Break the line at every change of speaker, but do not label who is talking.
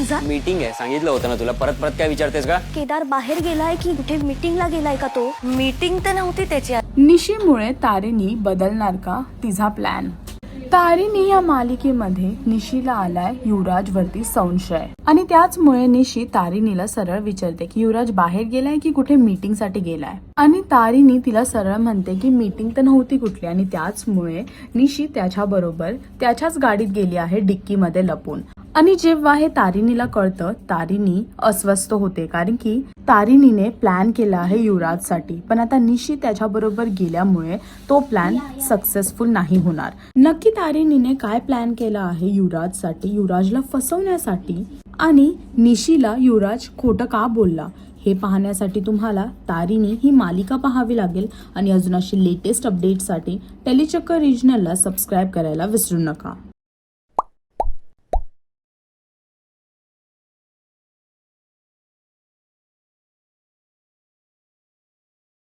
तुझा?
मीटिंग आहे, सांगितलं होतं ना तुला. परत परत काय विचारतेस का?
केदार बाहेर गेलाय की कुठे मीटिंगला गेलाय का तो? मीटिंग तर नव्हती त्याची.
निशीमुळे तारिणी बदलणार का तिचा प्लॅन? तारिणी या मालिकेमध्ये निशीला आलाय युवराजवरती संशय आणि त्याचमुळे निशी तारिणीला सरळ विचारते की युवराज बाहेर गेलाय की कुठे मीटिंग साठी गेलाय आणि तारिणी तिला सरळ म्हणते की मीटिंग तर नव्हती कुठली आणि त्याचमुळे निशी त्याच्या बरोबर त्याच्याच गाडीत गेली आहे डिक्कीमध्ये लपून. आणि जेव्हा हे तारिणीला कळतं तारिणी अस्वस्थ होते कारण की तारिणीने प्लॅन केला आहे युवराजसाठी, पण आता निशी त्याच्याबरोबर गेल्यामुळे तो प्लॅन सक्सेसफुल नाही होणार. नक्की तारिणीने काय प्लॅन केला आहे युवराजसाठी, युवराजला फसवण्यासाठी, आणि निशीला युवराज खोटं का बोलला हे पाहण्यासाठी तुम्हाला तारिणी ही मालिका पाहावी लागेल. आणि अजून अशी लेटेस्ट अपडेटसाठी टेलीचक्कर रिजनलला सबस्क्राईब करायला विसरू नका.